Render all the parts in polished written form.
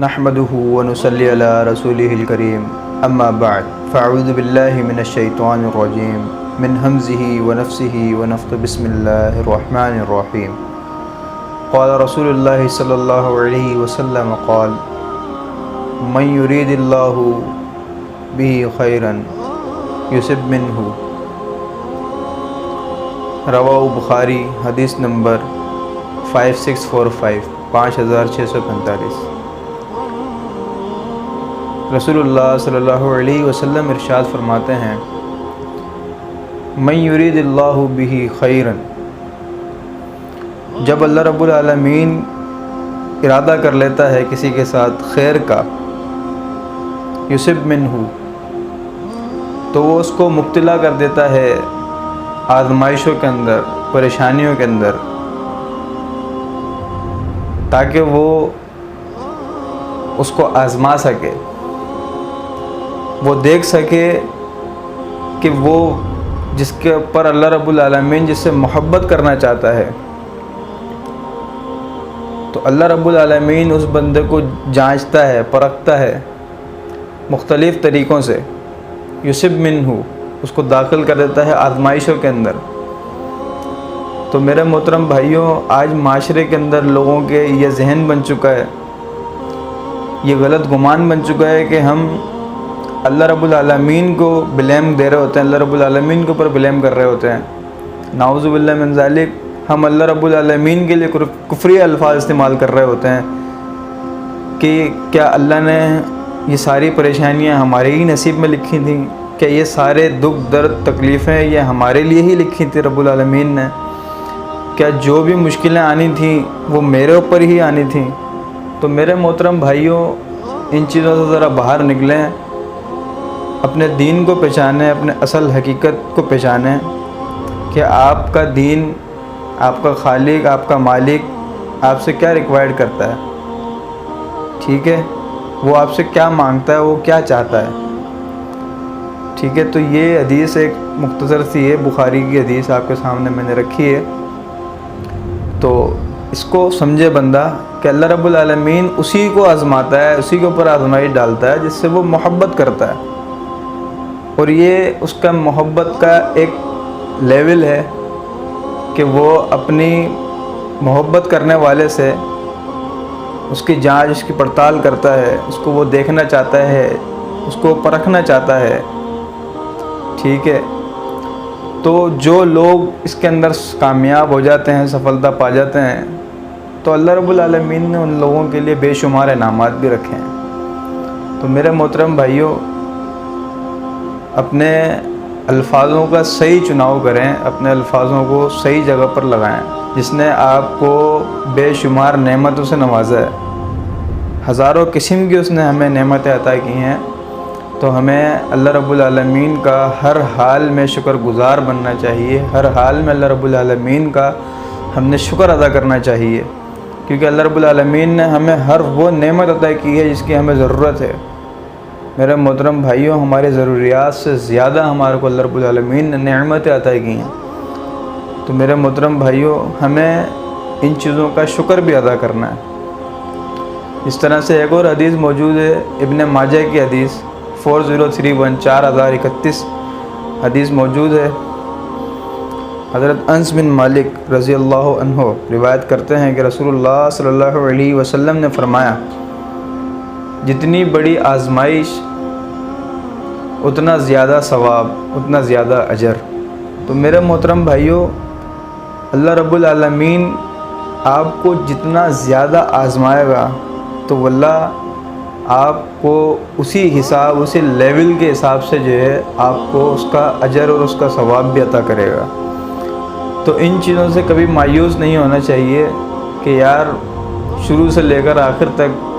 नहमदुहु व नुसल्ली अला रसूलिहिल करीम अम्मा बाद फ़अऊज़ु बिल्लाहि मिनश्शैतानिर रजीम मिन हम्ज़िहि व नफ़्सिहि व नफ़्ख़िहि बिस्मिल्लाहिर रहमानिर रहीम। क़ाल रसूलुल्लाहि सल्लल्लाहु अलैहि वसल्लम क़ाल मन युरीदिल्लाहु बिही खैरन युसिब मिन्हु। रवाहु बुखारी, हदीस नंबर 5645 5645। रसूलुल्लाह सल्लल्लाहु अलैहि वसल्लम इरशाद फरमाते हैं, मन युरीदिल्लाहु बिही खैरन, जब अल्लाह रब्बुल आलमीन इरादा कर लेता है किसी के साथ खैर का, युसिब मिन्हु, तो वो उसको मुब्तला कर देता है आज़माइशों के अंदर, परेशानियों के अंदर, ताकि वो उसको आज़मा सके, वो देख सके कि वो जिसके ऊपर अल्लाह रब्बुल आलमीन जिससे मोहब्बत करना चाहता है, तो अल्लाह रब्बुल आलमीन उस बंदे को जांचता है, परखता है मुख्तलिफ़ तरीक़ों से। युसिब मिन्हु, उसको दाखिल कर देता है आज़माइशों के अंदर। तो मेरे मोहतरम भाइयों, आज माशरे के अंदर लोगों के ये जहन बन चुका है, ये गलत गुमान बन चुका है कि हम अल्लाह रब्बुल आलमीन को ब्लेम दे रहे होते हैं, अल्लाह रब्बुल आलमीन के ऊपर ब्लेम कर रहे होते हैं। नाउज़ु बिल्लाहि मिन ज़ालिक, हम अल्लाह रब्बुल आलमीन के लिए कुफ्री अल्फाज इस्तेमाल कर रहे होते हैं कि क्या अल्लाह ने ये सारी परेशानियां हमारे ही नसीब में लिखी थी? क्या ये सारे दुख दर्द तकलीफ़ें ये हमारे लिए ही लिखी थी रब्बुल आलमीन ने? क्या जो भी मुश्किलें आनी थी वो मेरे ऊपर ही आनी थी? तो मेरे मोहतरम भाइयों, इन चीज़ों से ज़रा बाहर निकलें, अपने दीन को पहचानें, अपने असल हकीकत को पहचानें कि आपका दीन, आपका खालिक, आपका मालिक आपसे क्या रिक्वायर्ड करता है, ठीक है? वो आपसे क्या मांगता है, वो क्या चाहता है, ठीक है? तो ये हदीस एक मुख्तसर सी है, बुखारी की हदीस आपके सामने मैंने रखी है। तो इसको समझे बंदा कि अल्लाह रब्बुल आलमीन उसी को आज़माता है, उसी के ऊपर आज़माइश डालता है जिससे वो मोहब्बत करता है, और ये उसका मोहब्बत का एक लेवल है कि वो अपनी मोहब्बत करने वाले से उसकी जांच, उसकी पड़ताल करता है, उसको वो देखना चाहता है, उसको परखना चाहता है, ठीक है? तो जो लोग इसके अंदर कामयाब हो जाते हैं, सफलता पा जाते हैं, तो अल्लाह रब्बुल आलमीन ने उन लोगों के लिए बेशुमार इनामात भी रखे हैं। तो मेरे मोहतरम भाइयों, अपने अल्फाजों का सही चुनाव करें, अपने अल्फाजों को सही जगह पर लगाएं। जिसने आपको बेशुमार नेमतों से नवाजा है, हज़ारों किस्म की उसने हमें नेमतें अता की हैं, तो हमें अल्लाह रब्बुल आलमीन का हर हाल में शुक्रगुज़ार बनना चाहिए। हर हाल में अल्लाह रब्बुल आलमीन का हमने शुक्र अदा करना चाहिए, क्योंकि अल्लाह रब्बुल आलमीन ने हमें हर वो नेमत अता की है जिसकी हमें ज़रूरत है। मेरे मोहतरम भाइयों, हमारे ज़रूरियात से ज़्यादा हमारे को अल्लाह रब्बुल आलमीन ने नेमतें अता की हैं। तो मेरे मोहतरम भाइयों, हमें इन चीज़ों का शुक्र भी अदा करना है। इस तरह से एक और हदीस मौजूद है, इब्न माजा की हदीस 4031 4031 हदीस मौजूद है। हज़रत अनस बिन मालिक रज़ी अल्लाह अन्हो रिवायत करते हैं कि रसूलुल्लाह सल्लल्लाहु अलैहि वसल्लम ने फरमाया, जितनी बड़ी आज़माइश उतना ज़्यादा सवाब, उतना ज़्यादा अजर। तो मेरे मोहतरम भाइयों, अल्लाह रब्बुल आलमीन आपको जितना ज़्यादा आज़माएगा तो वल्लाह आपको उसी हिसाब, उसी लेवल के हिसाब से जो है आपको उसका अजर और उसका सवाब भी अता करेगा। तो इन चीज़ों से कभी मायूस नहीं होना चाहिए कि यार शुरू से लेकर आखिर तक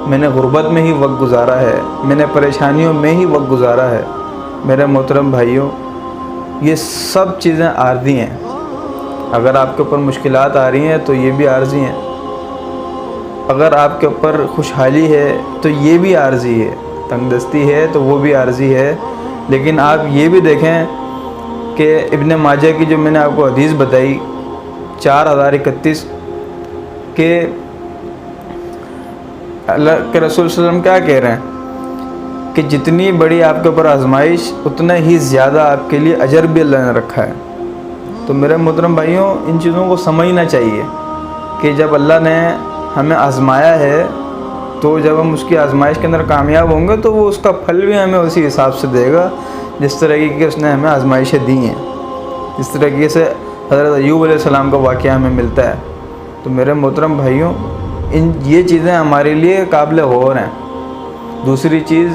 मैंने गुर्बत में ही वक्त गुजारा है, मैंने परेशानियों में ही वक्त गुजारा है। मेरे मोहतरम भाइयों, ये सब चीज़ें आर्जी हैं। अगर आपके ऊपर मुश्किलात आ रही हैं तो ये भी आर्जी हैं, अगर आपके ऊपर खुशहाली है तो ये भी आर्जी है, तंगदस्ती है तो वो भी आर्जी है। लेकिन आप ये भी देखें कि इब्न माजा की जो मैंने आपको हदीस बताई 4031 के अल्लाह के रसूल सल्लल्लाहु अलैहि वसल्लम क्या कह रहे हैं कि जितनी बड़ी आपके ऊपर आजमाइश उतना ही ज़्यादा आपके लिए अजर भी अल्लाह ने रखा है। तो मेरे मोहतरम भाइयों, इन चीज़ों को समझना चाहिए कि जब अल्लाह ने हमें आजमाया है तो जब हम उसकी आजमाइश के अंदर कामयाब होंगे तो वो उसका फल भी हमें उसी हिसाब से देगा जिस तरीके की उसने हमें आजमाइशें दी हैं। जिस तरीके से हज़रत अय्यूब अलैहिस्सलाम का वाक़या हमें मिलता है। तो मेरे मोहतरम भाइयों, ये चीज़ें हमारे लिए काबिल गौर हैं। दूसरी चीज़,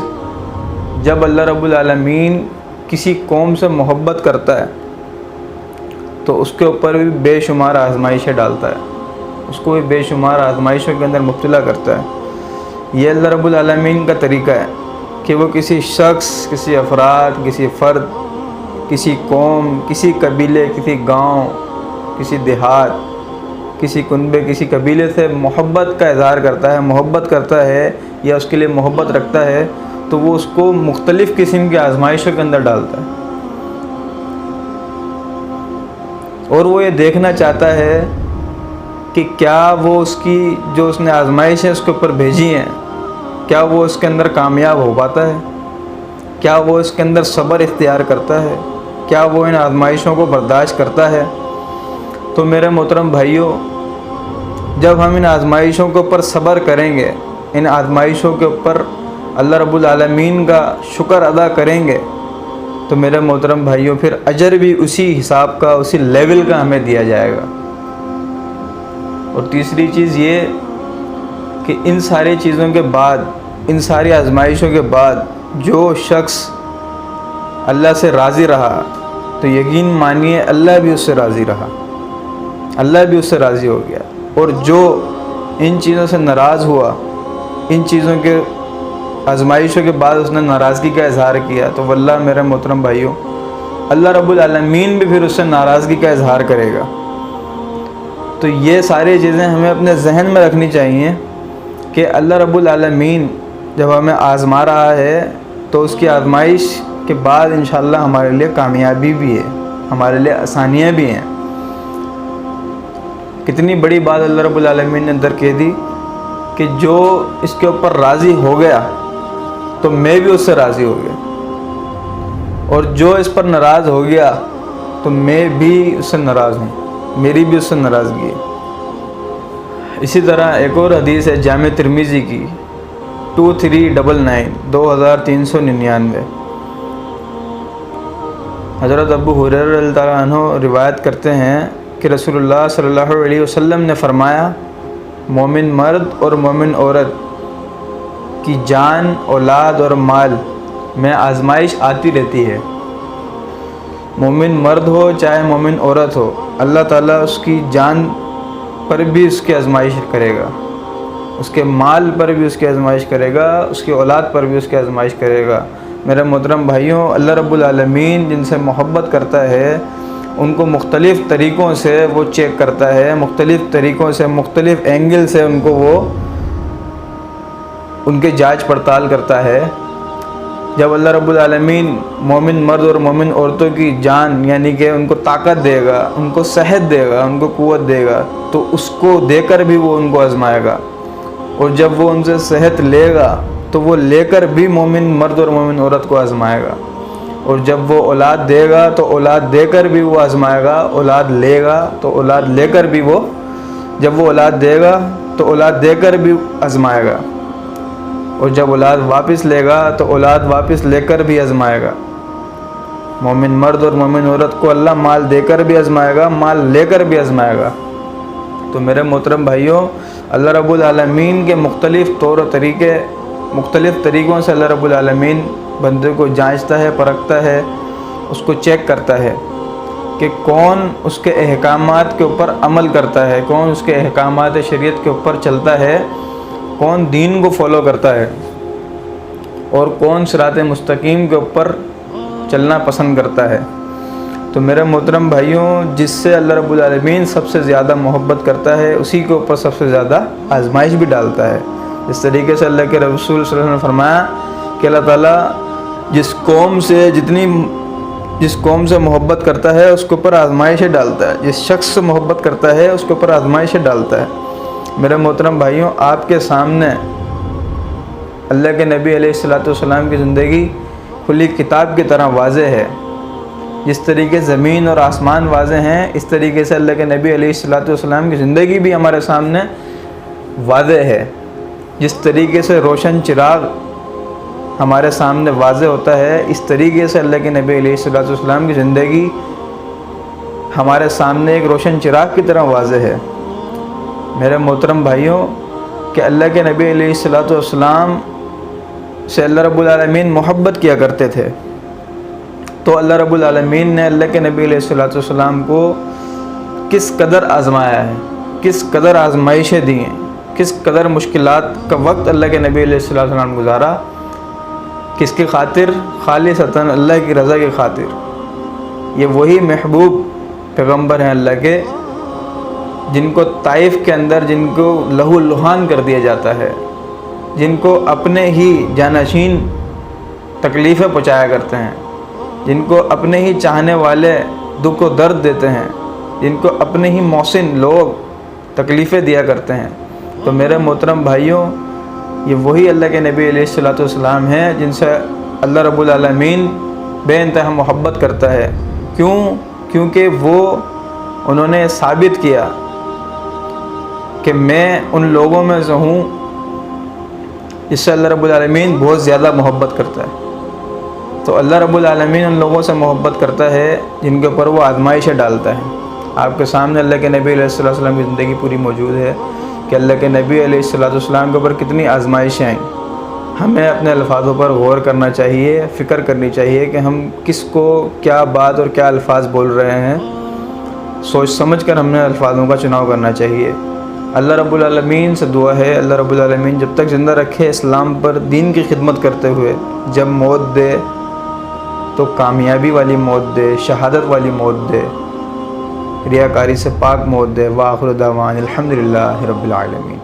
जब अल्लाह रब्बुल आलमीन किसी कौम से मोहब्बत करता है तो उसके ऊपर भी बेशुमार आजमाइशें डालता है, उसको भी बेशुमार आजमाइशों के अंदर मुब्तला करता है। ये अल्लाह रब्बुल आलमीन का तरीका है कि वो किसी शख्स, किसी अफराद, किसी फ़र्द, किसी कौम, किसी कबीले, किसी गांव, किसी देहात, किसी कुनबे, किसी कबीले से मोहब्बत का इज़हार करता है, मोहब्बत करता है या उसके लिए मोहब्बत रखता है तो वो उसको मुख्तलिफ़ किस्म की आजमाइशों के अंदर डालता है। और वो ये देखना चाहता है कि क्या वो उसकी जो उसने आजमाइश है उसके ऊपर भेजी हैं, क्या वो उसके अंदर कामयाब हो पाता है, क्या वो इसके अंदर सब्र इख्तियार करता है, क्या वो इन आजमाइशों को बर्दाश्त करता है। तो मेरे मोहतरम भाइयों, जब हम इन आजमाइशों के ऊपर सब्र करेंगे, इन आजमाइशों के ऊपर अल्लाह रब्बुल आलमीन का शुक्र अदा करेंगे तो मेरे मोहतरम भाइयों फिर अजर भी उसी हिसाब का, उसी लेवल का हमें दिया जाएगा। और तीसरी चीज़ ये कि इन सारी चीज़ों के बाद, इन सारी आजमाइशों के बाद जो शख्स अल्लाह से राज़ी रहा तो यकीन मानिए अल्लाह भी उससे राज़ी रहा, अल्लाह भी उससे राज़ी हो गया। और जो इन चीज़ों से नाराज़ हुआ, इन चीज़ों के आजमाइशों के बाद उसने नाराज़गी का इजहार किया तो वल्लाह मेरे मोहतरम भाइयों, अल्लाह रब्बुल आलमीन भी फिर उससे नाराज़गी का इजहार करेगा। तो ये सारी चीज़ें हमें अपने जहन में रखनी चाहिए कि अल्लाह रब्बुल आलमीन जब हमें आज़मा रहा है तो उसकी आजमाइश के बाद इंशाअल्लाह हमारे लिए कामयाबी भी है, हमारे लिए आसानियाँ भी हैं। कितनी बड़ी बात अल्लाह रब्बुल आलमीन ने अंदर कह दी कि जो इसके ऊपर राज़ी हो गया तो मैं भी उससे राज़ी हो गया, और जो इस पर नाराज़ हो गया तो मैं भी उससे नाराज़ हूँ, मेरी भी उससे नाराज़गी है। इसी तरह एक और हदीस है जामे तिर्मिज़ी की 2399 हज़रत अबू हुरैरा रज़ियल्लाहु अन्हु रिवायत करते हैं कि रसूलुल्लाह सल्लल्लाहु अलैहि वसल्लम ने फरमाया, मोमिन मर्द और मोमिन औरत की जान, औलाद और माल में आजमाइश आती रहती है। मोमिन मर्द हो चाहे मोमिन औरत हो, अल्लाह ताला उसकी जान पर भी उसकी आजमाइश करेगा, उसके माल पर भी उसकी आजमाइश करेगा, उसकी औलाद पर भी उसकी आजमाइश करेगा। मेरे मोहतरम भाइयों, अल्लाह रब्बुल आलमीन जिनसे मोहब्बत करता है उनको मुख्तलिफ़ तरीक़ों से वो चेक करता है, मुख्तलिफ़ तरीक़ों से, मुख्तलिफ़ एंगल से उनको वो उनके जांच पड़ताल करता है। जब अल्लाह रब्बुल आलमीन मोमिन मर्द और मोमिन औरतों की जान यानी कि उनको ताकत देगा, उनको सेहत देगा, उनको क़ुव्वत देगा, तो उसको देकर भी वो उनको आजमाएगा। और जब वो उनसे सेहत लेगा तो वो लेकर भी मोमिन मर्द और मोमिन औरत को आजमाएगा। और जब वो औलाद देगा तो औलाद देकर भी वो आजमाएगा, औलाद लेगा तो औलाद लेकर भी वो, जब वो औलाद देगा तो औलाद देकर भी आजमाएगा। और जब औलाद वापस लेगा तो औलाद वापस लेकर भी आजमाएगा। मोमिन मर्द और मोमिन औरत को अल्लाह माल देकर भी आजमाएगा, माल लेकर भी आजमाएगा। तो मेरे मोहतरम भाइयों, अल्लाह रब्बुल आलमीन के मुख्तलिफ़ तौर और तरीक़े, मुख्तलिफ़ तरीक़ों से अल्लाह रब्बुल आलमीन बंदे को जांचता है, परखता है, उसको चेक करता है कि कौन उसके अहकामात के ऊपर अमल करता है, कौन उसके अहकामात शरीयत के ऊपर चलता है, कौन दीन को फॉलो करता है और कौन सिरात मुस्तकीम के ऊपर चलना पसंद करता है। तो मेरे मोहतरम भाइयों, जिससे अल्लाह रब्बुल आलमीन सबसे ज़्यादा मोहब्बत करता है उसी के ऊपर सबसे ज़्यादा आजमाइश भी डालता है। इस तरीके से अल्लाह के रसूल सल्लल्लाहु अलैहि वसल्लम ने फरमाया कि अल्लाह ताला जिस कौम से मोहब्बत करता है उसके ऊपर आजमाइशें डालता है, जिस शख्स से मोहब्बत करता है उसके ऊपर आजमाइशें डालता है। मेरे मोहतरम भाइयों, आपके सामने अल्लाह के नबी अलैहिस्सलाम की ज़िंदगी खुली किताब की तरह वाज़े है। जिस तरीके ज़मीन और आसमान वाज़े हैं, इस तरीके से अल्लाह के नबी अलैहिस्सलाम की ज़िंदगी भी हमारे सामने वाज़े है। जिस तरीके से रोशन चिराग हमारे सामने वाज़े होता है, इस तरीके से अल्लाह के नबी अलैहिस्सलाम की ज़िंदगी हमारे सामने एक रोशन चिराग की तरह वाज़े है। मेरे मोहतरम भाइयों, कि अल्लाह के नबी अलैहिस्सलाम से अल्लाह रब्बुल आलमीन मोहब्बत किया करते थे, तो अल्लाह रब्बुल आलमीन ने अल्लाह के नबी अलैहिस्सलाम को किस कदर आज़माया है, किस कदर आज़माइशें दी हैं, किस कदर मुश्किलात का वक्त अल्लाह के नबी अलैहिस्सलाम गुजारा। किसकी खातिर? खालिसतन अल्लाह की रज़ा की खातिर। ये वही महबूब पैगम्बर हैं अल्लाह के, जिनको ताइफ के अंदर जिनको लहू लुहान कर दिया जाता है, जिनको अपने ही जानशीन तकलीफ़ें पहुँचाया करते हैं, जिनको अपने ही चाहने वाले दुख व दर्द देते हैं, जिनको अपने ही मौसिन लोग तकलीफ़ें दिया करते हैं। तो मेरे मोहतरम भाइयों, ये वही अल्लाह के नबी अलैहिस्सलाम हैं जिनसे अल्लाह रब्बुल आलमीन बेइंतहा मोहब्बत करता है। क्यों? क्योंकि उन्होंने साबित किया कि मैं उन लोगों में से हूँ जिससे अल्लाह रब्बुल आलमीन बहुत ज़्यादा मोहब्बत करता है। तो अल्लाह रब्बुल आलमीन उन लोगों से मोहब्बत करता है जिनके ऊपर वो आज़माइशें डालता है। आपके सामने अल्लाह के नबी अलैहिस्सलाम की ज़िंदगी पूरी मौजूद है कि अल्लाह के नबी अलैहिस्सलाम के ऊपर कितनी आज़माइशें आई। हमें अपने अल्फाज़ों पर गौर करना चाहिए, फ़िक्र करनी चाहिए कि हम किसको क्या बात और क्या अल्फाज बोल रहे हैं। सोच समझ कर हमने अल्फाजों का चुनाव करना चाहिए। अल्लाह रब्बुल आलमीन से दुआ है, अल्लाह रब्बुल आलमीन जब तक ज़िंदा रखे इस्लाम पर दीन की खिदमत करते हुए, जब मौत दे तो कामयाबी वाली मौत दे, शहादत वाली मौत दे, रियाकारी से पाक मौत दे। व आखिर दावाना अल्हम्दुलिल्लाहि रब्बिल आलमीन।